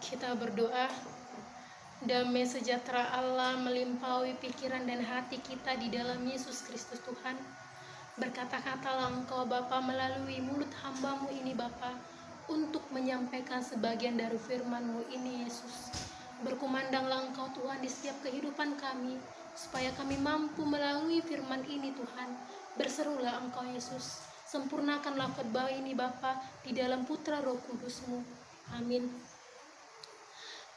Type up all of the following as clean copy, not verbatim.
Kita berdoa, damai sejahtera Allah melimpahi pikiran dan hati kita di dalam Yesus Kristus Tuhan. Berkata-katalah Engkau Bapa melalui mulut hamba-Mu ini Bapa, untuk menyampaikan sebagian dari firman-Mu ini Yesus. Berkumandanglah Engkau Tuhan di setiap kehidupan kami, supaya kami mampu melalui firman ini Tuhan. Berserulah Engkau Yesus, sempurnakanlah khotbah ini Bapa di dalam Putra Roh Kudus-Mu. Amin.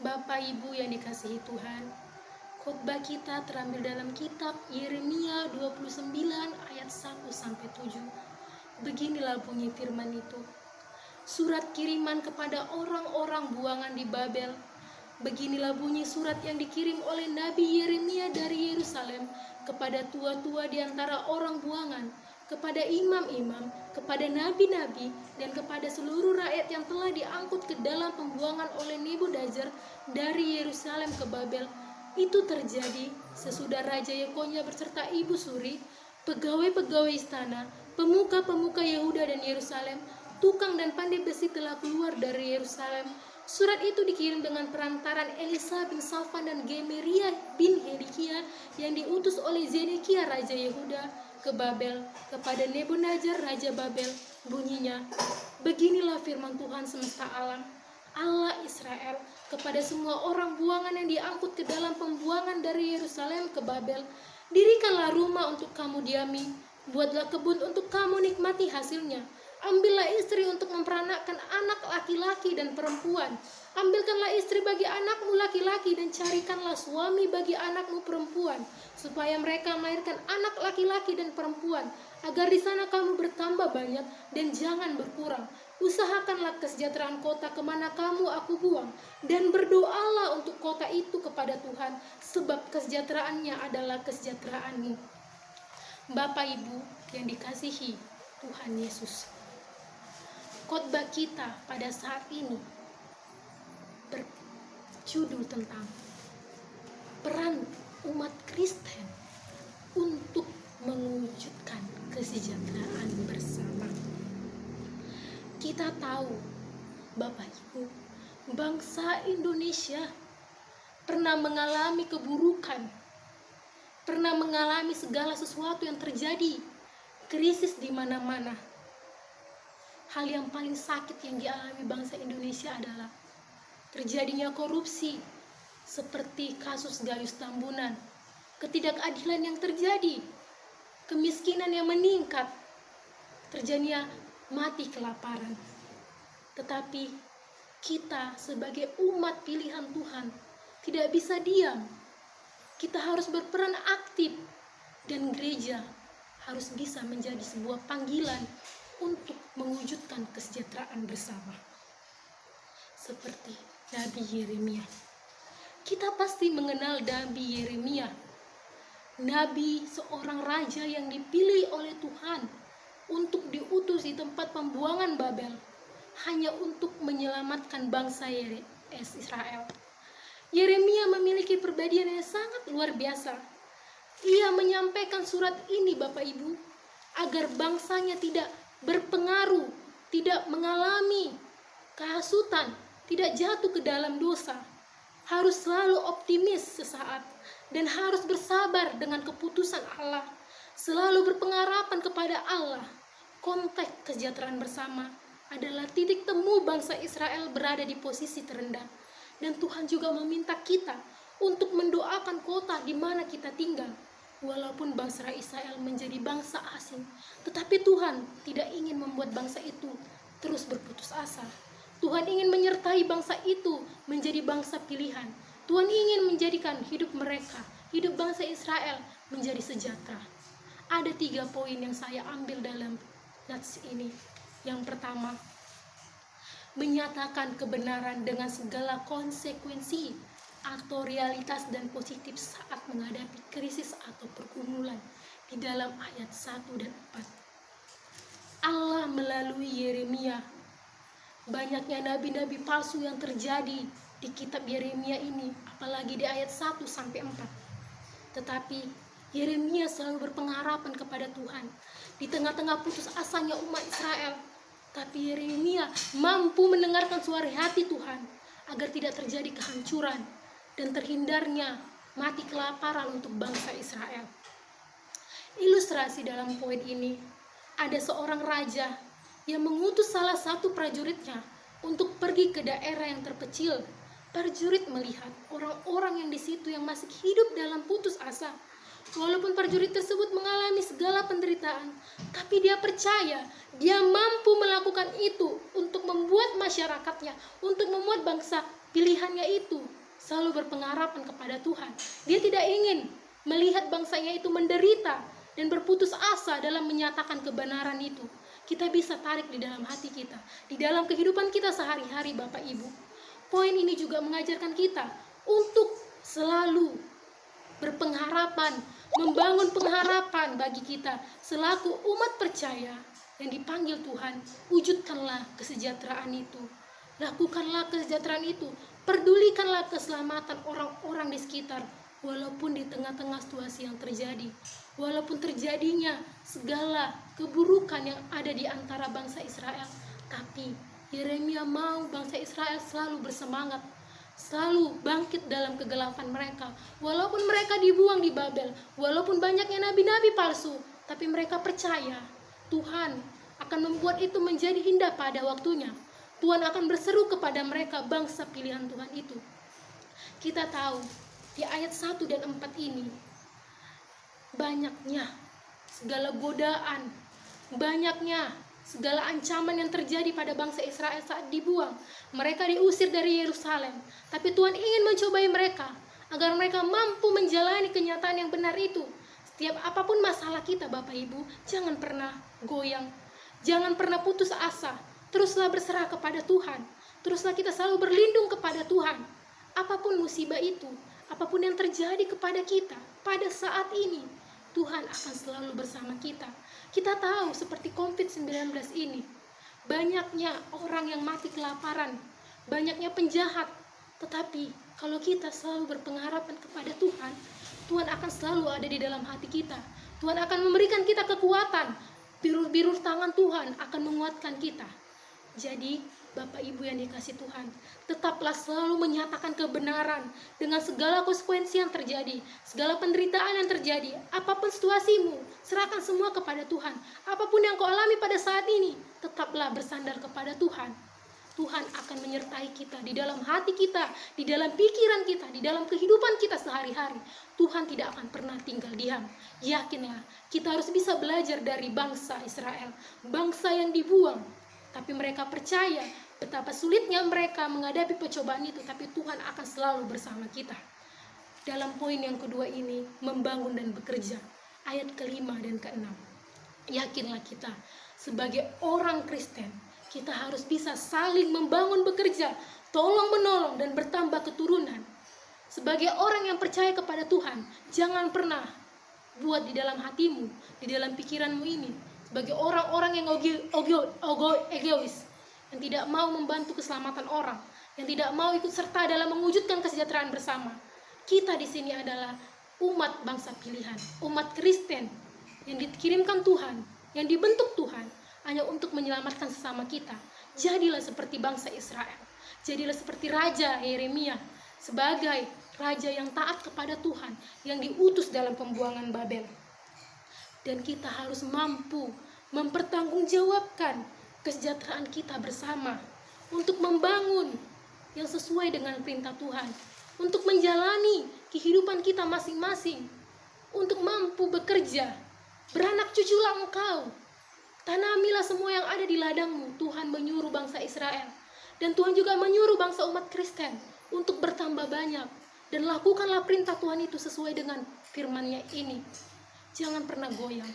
Bapak Ibu yang dikasihi Tuhan, khotbah kita terambil dalam kitab Yeremia 29 ayat 1-7. Beginilah bunyi firman itu. Surat kiriman kepada orang-orang buangan di Babel. Beginilah bunyi surat yang dikirim oleh Nabi Yeremia dari Yerusalem kepada tua-tua di antara orang buangan, kepada imam-imam, kepada nabi-nabi, dan kepada seluruh rakyat yang telah diangkut ke dalam pembuangan oleh Nebukadnezar dari Yerusalem ke Babel. Itu terjadi sesudah Raja Yekonia berserta Ibu Suri, pegawai-pegawai istana, pemuka-pemuka Yehuda dan Yerusalem, tukang dan pandai besi telah keluar dari Yerusalem. Surat itu dikirim dengan perantaran Elisa bin Safan dan Gemeria bin Hilikia yang diutus oleh Zedekia Raja Yehuda ke Babel, kepada Nebukadnezar Raja Babel. Bunyinya, beginilah firman Tuhan semesta alam, Allah Israel, kepada semua orang buangan yang diangkut ke dalam pembuangan dari Yerusalem ke Babel. Dirikanlah rumah untuk kamu diami, buatlah kebun untuk kamu nikmati hasilnya. Ambillah istri untuk memperanakkan anak laki-laki dan perempuan. Ambilkanlah istri bagi anakmu laki-laki dan carikanlah suami bagi anakmu perempuan, supaya mereka melahirkan anak laki-laki dan perempuan, agar di sana kamu bertambah banyak dan jangan berkurang. Usahakanlah kesejahteraan kota kemana kamu aku buang, dan berdoalah untuk kota itu kepada Tuhan, sebab kesejahteraannya adalah kesejahteraanmu. Bapak Ibu yang dikasihi Tuhan Yesus, khotbah kita pada saat ini berjudul tentang peran umat Kristen untuk mewujudkan kesejahteraan bersama. Kita tahu, Bapak Ibu, bangsa Indonesia pernah mengalami keburukan, pernah mengalami segala sesuatu yang terjadi, krisis di mana-mana. Hal yang paling sakit yang dialami bangsa Indonesia adalah terjadinya korupsi, seperti kasus Gayus Tambunan, ketidakadilan yang terjadi, kemiskinan yang meningkat, terjadinya mati kelaparan. Tetapi kita sebagai umat pilihan Tuhan tidak bisa diam. Kita harus berperan aktif, dan gereja harus bisa menjadi sebuah panggilan untuk mewujudkan kesejahteraan bersama. Seperti Nabi Yeremia. Kita pasti mengenal Nabi Yeremia. Nabi, seorang raja yang dipilih oleh Tuhan untuk diutus di tempat pembuangan Babel, hanya untuk menyelamatkan bangsa Israel. Yeremia memiliki perbedaan yang sangat luar biasa. Ia menyampaikan surat ini, Bapak Ibu, agar bangsanya tidak berpengaruh, tidak mengalami kehasutan, tidak jatuh ke dalam dosa, harus selalu optimis sesaat, dan harus bersabar dengan keputusan Allah, selalu berpengharapan kepada Allah. Konteks kesejahteraan bersama adalah titik temu bangsa Israel berada di posisi terendah, dan Tuhan juga meminta kita untuk mendoakan kota di mana kita tinggal. Walaupun bangsa Israel menjadi bangsa asing, tetapi Tuhan tidak ingin membuat bangsa itu terus berputus asa. Tuhan ingin menyertai bangsa itu menjadi bangsa pilihan. Tuhan ingin menjadikan hidup mereka, hidup bangsa Israel menjadi sejahtera. Ada 3 poin yang saya ambil dalam nats ini. Yang pertama, menyatakan kebenaran dengan segala konsekuensi atau realitas dan positif saat menghadapi krisis atau pergumulan di dalam ayat 1 dan 4. Allah melalui Yeremia. Banyaknya nabi-nabi palsu yang terjadi di kitab Yeremia ini, apalagi di ayat 1 sampai 4. Tetapi Yeremia selalu berpengharapan kepada Tuhan di tengah-tengah putus asanya umat Israel. Tapi Yeremia mampu mendengarkan suara hati Tuhan agar tidak terjadi kehancuran dan terhindarnya mati kelaparan untuk bangsa Israel. Ilustrasi dalam poin ini, ada seorang raja yang mengutus salah satu prajuritnya untuk pergi ke daerah yang terpencil. Prajurit melihat orang-orang yang di situ yang masih hidup dalam putus asa. Walaupun prajurit tersebut mengalami segala penderitaan, tapi dia percaya dia mampu melakukan itu untuk membuat masyarakatnya, untuk membuat bangsa pilihannya itu selalu berpengharapan kepada Tuhan. Dia tidak ingin melihat bangsanya itu menderita dan berputus asa dalam menyatakan kebenaran itu. Kita bisa tarik di dalam hati kita, di dalam kehidupan kita sehari-hari, Bapak Ibu. Poin ini juga mengajarkan kita untuk selalu berpengharapan, membangun pengharapan bagi kita selaku umat percaya yang dipanggil Tuhan. Wujudkanlah kesejahteraan itu, lakukanlah kesejahteraan itu, pedulikanlah keselamatan orang-orang di sekitar, walaupun di tengah-tengah situasi yang terjadi, walaupun terjadinya segala keburukan yang ada di antara bangsa Israel. Tapi Yeremia mau bangsa Israel selalu bersemangat, selalu bangkit dalam kegelapan mereka. Walaupun mereka dibuang di Babel, walaupun banyaknya nabi-nabi palsu, tapi mereka percaya Tuhan akan membuat itu menjadi indah pada waktunya. Tuhan akan berseru kepada mereka, bangsa pilihan Tuhan itu. Kita tahu di ayat 1 dan 4 ini, banyaknya segala godaan, banyaknya segala ancaman yang terjadi pada bangsa Israel saat dibuang. Mereka diusir dari Yerusalem, tapi Tuhan ingin mencobai mereka agar mereka mampu menjalani kenyataan yang benar itu. Setiap apapun masalah kita, Bapak Ibu, jangan pernah goyang, jangan pernah putus asa. Teruslah berserah kepada Tuhan, teruslah kita selalu berlindung kepada Tuhan. Apapun musibah itu, apapun yang terjadi kepada kita pada saat ini, Tuhan akan selalu bersama kita. Kita tahu seperti COVID-19 ini, banyaknya orang yang mati kelaparan, banyaknya penjahat. Tetapi kalau kita selalu berpengharapan kepada Tuhan, Tuhan akan selalu ada di dalam hati kita. Tuhan akan memberikan kita kekuatan. Birur-birur tangan Tuhan akan menguatkan kita. Jadi, Bapak Ibu yang dikasih Tuhan, tetaplah selalu menyatakan kebenaran dengan segala konsekuensi yang terjadi, segala penderitaan yang terjadi. Apapun situasimu, serahkan semua kepada Tuhan. Apapun yang kau alami pada saat ini, tetaplah bersandar kepada Tuhan. Tuhan akan menyertai kita di dalam hati kita, di dalam pikiran kita, di dalam kehidupan kita sehari-hari. Tuhan tidak akan pernah tinggal diam. Yakinlah, kita harus bisa belajar dari bangsa Israel, bangsa yang dibuang. Tapi mereka percaya betapa sulitnya mereka menghadapi percobaan itu, tapi Tuhan akan selalu bersama kita. Dalam poin yang kedua ini, membangun dan bekerja, ayat ke-5 dan ke-6. Yakinlah kita sebagai orang Kristen, kita harus bisa saling membangun bekerja, tolong menolong dan bertambah keturunan. Sebagai orang yang percaya kepada Tuhan, jangan pernah buat di dalam hatimu, di dalam pikiranmu ini, sebagai orang-orang yang egois, yang tidak mau membantu keselamatan orang, yang tidak mau ikut serta dalam mewujudkan kesejahteraan bersama. Kita di sini adalah umat bangsa pilihan, umat Kristen yang dikirimkan Tuhan, yang dibentuk Tuhan hanya untuk menyelamatkan sesama kita. Jadilah seperti bangsa Israel, jadilah seperti Raja Yeremia, sebagai raja yang taat kepada Tuhan, yang diutus dalam pembuangan Babel. Dan kita harus mampu mempertanggungjawabkan kesejahteraan kita bersama untuk membangun yang sesuai dengan perintah Tuhan, untuk menjalani kehidupan kita masing-masing, untuk mampu bekerja. Beranak cuculah engkau, tanamilah semua yang ada di ladangmu. Tuhan menyuruh bangsa Israel, dan Tuhan juga menyuruh bangsa umat Kristen untuk bertambah banyak, dan lakukanlah perintah Tuhan itu sesuai dengan firman-Nya ini. Jangan pernah goyang.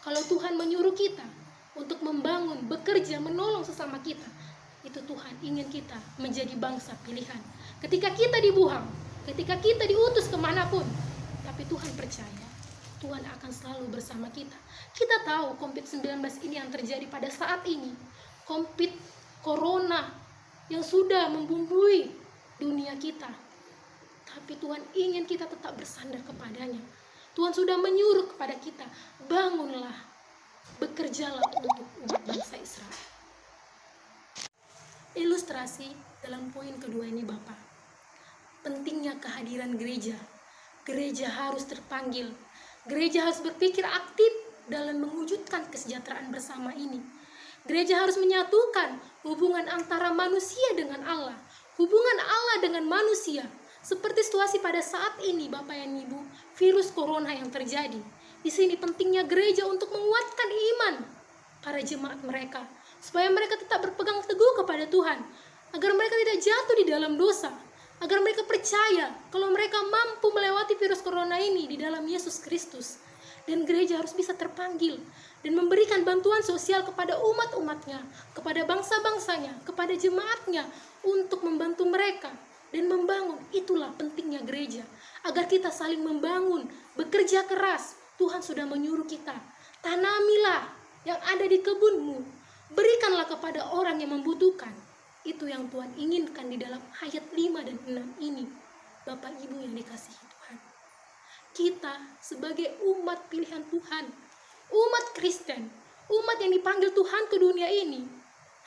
Kalau Tuhan menyuruh kita untuk membangun, bekerja, menolong sesama kita, itu Tuhan ingin kita menjadi bangsa pilihan. Ketika kita dibuang, ketika kita diutus kemanapun, tapi Tuhan percaya, Tuhan akan selalu bersama kita. Kita tahu COVID-19 ini yang terjadi pada saat ini, COVID Corona yang sudah membumbui dunia kita. Tapi Tuhan ingin kita tetap bersandar kepadanya. Tuhan sudah menyuruh kepada kita, bangunlah, bekerjalah untuk umat bangsa Israel. Ilustrasi dalam poin kedua ini Bapak, pentingnya kehadiran gereja. Gereja harus terpanggil. Gereja harus berpikir aktif dalam mewujudkan kesejahteraan bersama ini. Gereja harus menyatukan hubungan antara manusia dengan Allah, hubungan Allah dengan manusia. Seperti situasi pada saat ini Bapak dan Ibu, virus corona yang terjadi. Di sini pentingnya gereja untuk menguatkan iman para jemaat mereka, supaya mereka tetap berpegang teguh kepada Tuhan, agar mereka tidak jatuh di dalam dosa, agar mereka percaya kalau mereka mampu melewati virus corona ini di dalam Yesus Kristus. Dan gereja harus bisa terpanggil dan memberikan bantuan sosial kepada umat-umatnya, kepada bangsa-bangsanya, kepada jemaatnya, untuk membantu mereka dan membangun. Itulah pentingnya gereja, agar kita saling membangun, bekerja keras. Tuhan sudah menyuruh kita, tanamilah yang ada di kebunmu, berikanlah kepada orang yang membutuhkan. Itu yang Tuhan inginkan di dalam ayat 5 dan 6 ini. Bapak Ibu yang dikasihi Tuhan, kita sebagai umat pilihan Tuhan, umat Kristen, umat yang dipanggil Tuhan ke dunia ini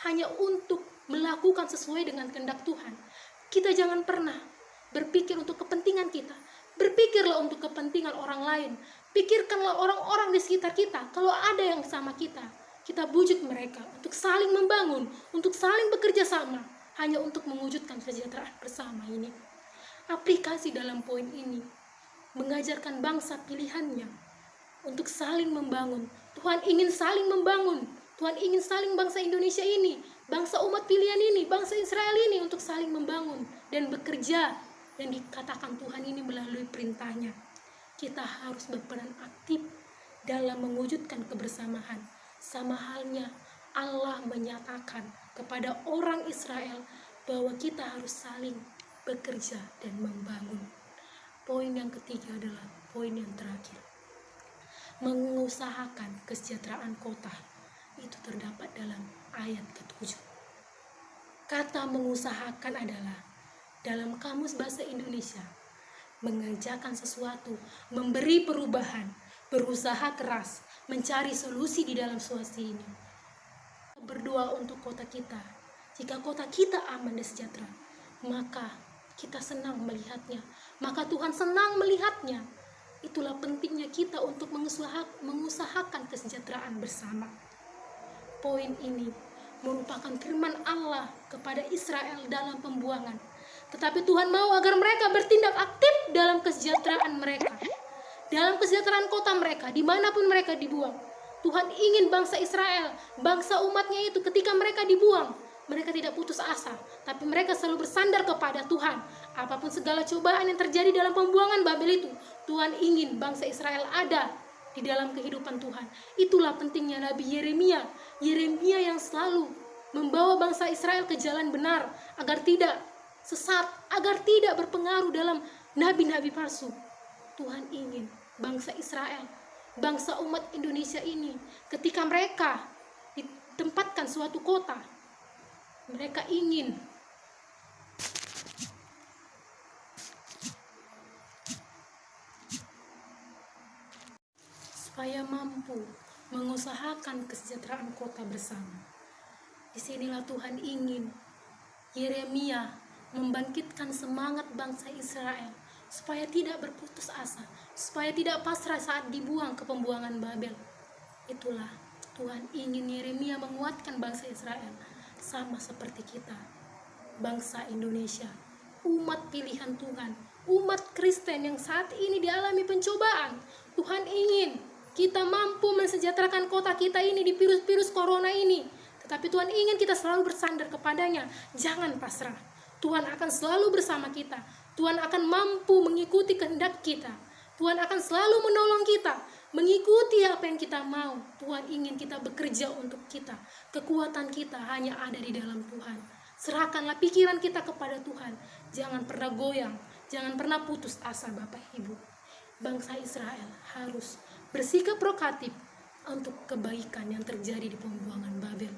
hanya untuk melakukan sesuai dengan kehendak Tuhan. Kita jangan pernah berpikir untuk kepentingan kita. Berpikirlah untuk kepentingan orang lain. Pikirkanlah orang-orang di sekitar kita. Kalau ada yang sama kita, kita bujuk mereka untuk saling membangun, untuk saling bekerja sama, hanya untuk mewujudkan kesejahteraan bersama ini. Aplikasi dalam poin ini mengajarkan bangsa pilihannya untuk saling membangun. Tuhan ingin saling membangun. Tuhan ingin saling bangsa Indonesia ini, bangsa umat pilihan ini, bangsa Israel ini untuk saling membangun dan bekerja. Dan dikatakan Tuhan ini melalui perintahnya, kita harus berperan aktif dalam mewujudkan kebersamaan. Sama halnya Allah menyatakan kepada orang Israel bahwa kita harus saling bekerja dan membangun. Poin yang ketiga adalah poin yang terakhir, mengusahakan kesejahteraan kota. Itu terdapat dalam ayat ke-7. Kata mengusahakan adalah dalam kamus bahasa Indonesia mengerjakan sesuatu, memberi perubahan, berusaha keras, mencari solusi di dalam situasi ini. Berdoa untuk kota kita. Jika kota kita aman dan sejahtera, maka kita senang melihatnya, maka Tuhan senang melihatnya. Itulah pentingnya kita untuk mengusahakan kesejahteraan bersama. Poin ini merupakan firman Allah kepada Israel dalam pembuangan. Tetapi Tuhan mau agar mereka bertindak aktif dalam kesejahteraan mereka, dalam kesejahteraan kota mereka, dimanapun mereka dibuang. Tuhan ingin bangsa Israel, bangsa umatnya itu ketika mereka dibuang, mereka tidak putus asa, tapi mereka selalu bersandar kepada Tuhan. Apapun segala cobaan yang terjadi dalam pembuangan Babel itu, Tuhan ingin bangsa Israel ada di dalam kehidupan Tuhan. Itulah pentingnya Nabi Yeremia. Yeremia yang selalu membawa bangsa Israel ke jalan benar, agar tidak sesat, agar tidak berpengaruh dalam nabi-nabi palsu. Tuhan ingin bangsa Israel, bangsa umat Indonesia ini, ketika mereka ditempatkan suatu kota, mereka ingin supaya mampu mengusahakan kesejahteraan kota bersama. Disinilah Tuhan ingin Yeremia membangkitkan semangat bangsa Israel supaya tidak berputus asa, supaya tidak pasrah saat dibuang ke pembuangan Babel. Itulah Tuhan ingin Yeremia menguatkan bangsa Israel, sama seperti kita, bangsa Indonesia, umat pilihan Tuhan, umat Kristen yang saat ini dialami pencobaan. Tuhan ingin kita mampu mensejahterakan kota kita ini di virus corona ini. Tetapi Tuhan ingin kita selalu bersandar kepadanya. Jangan pasrah. Tuhan akan selalu bersama kita. Tuhan akan mampu mengikuti kehendak kita. Tuhan akan selalu menolong kita, mengikuti apa yang kita mau. Tuhan ingin kita bekerja untuk kita. Kekuatan kita hanya ada di dalam Tuhan. Serahkanlah pikiran kita kepada Tuhan. Jangan pernah goyang, jangan pernah putus asa Bapak Ibu. Bangsa Israel harus bersikap proaktif untuk kebaikan yang terjadi di pembuangan Babel.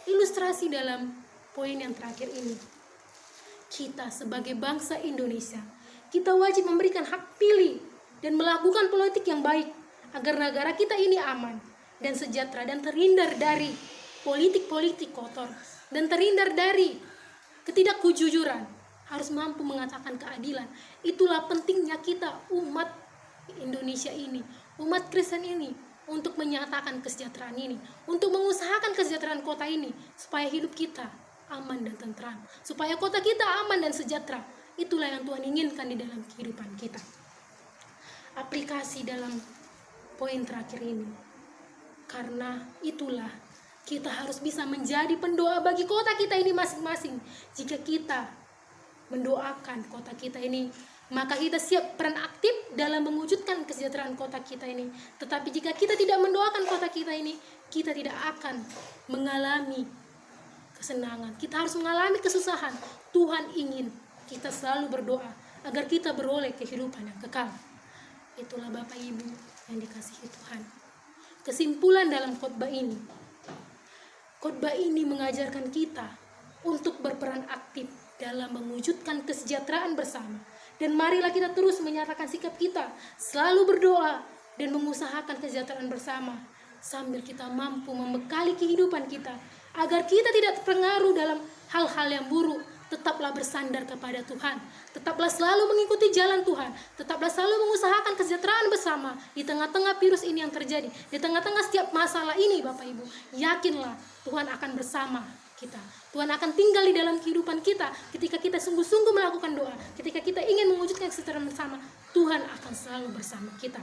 Ilustrasi dalam poin yang terakhir ini, kita sebagai bangsa Indonesia, kita wajib memberikan hak pilih dan melakukan politik yang baik agar negara kita ini aman dan sejahtera dan terhindar dari politik-politik kotor dan terhindar dari ketidakjujuran, harus mampu mengatakan keadilan. Itulah pentingnya kita umat Indonesia ini, umat Kristen ini, untuk menyatakan kesejahteraan ini, untuk mengusahakan kesejahteraan kota ini, supaya hidup kita aman dan tentram, supaya kota kita aman dan sejahtera. Itulah yang Tuhan inginkan di dalam kehidupan kita. Aplikasi dalam poin terakhir ini, karena itulah kita harus bisa menjadi pendoa bagi kota kita ini masing-masing. Jika kita mendoakan kota kita ini, maka kita siap peran aktif dalam mewujudkan kesejahteraan kota kita ini. Tetapi jika kita tidak mendoakan kota kita ini, kita tidak akan mengalami kesenangan. Kita harus mengalami kesusahan. Tuhan ingin kita selalu berdoa agar kita beroleh kehidupan yang kekal. Itulah Bapak Ibu yang dikasihi Tuhan. Kesimpulan dalam khotbah ini mengajarkan kita untuk berperan aktif dalam mewujudkan kesejahteraan bersama. Dan marilah kita terus menyatakan sikap kita, selalu berdoa dan mengusahakan kesejahteraan bersama, sambil kita mampu membekali kehidupan kita, agar kita tidak terpengaruh dalam hal-hal yang buruk. Tetaplah bersandar kepada Tuhan, tetaplah selalu mengikuti jalan Tuhan, tetaplah selalu mengusahakan kesejahteraan bersama di tengah-tengah virus ini yang terjadi, di tengah-tengah setiap masalah ini. Bapak Ibu, yakinlah Tuhan akan bersama kita. Tuhan akan tinggal di dalam kehidupan kita ketika kita sungguh-sungguh melakukan doa. Ketika kita ingin mewujudkan kesejahteraan bersama, Tuhan akan selalu bersama kita.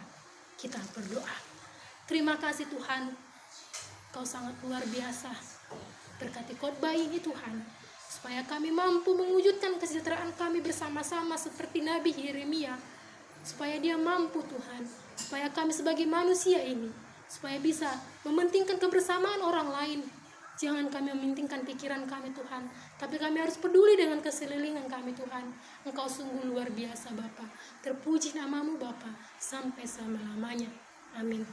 Kita berdoa. Terima kasih Tuhan, Kau sangat luar biasa. Berkati khotbah ini Tuhan, supaya kami mampu mewujudkan kesejahteraan kami bersama-sama seperti Nabi Yeremia. Supaya dia mampu Tuhan, supaya kami sebagai manusia ini, supaya bisa mementingkan kebersamaan orang lain. Jangan kami mementingkan pikiran kami Tuhan, tapi kami harus peduli dengan keselilingan kami Tuhan. Engkau sungguh luar biasa Bapa. Terpuji namamu Bapa, sampai selama-lamanya. Amin.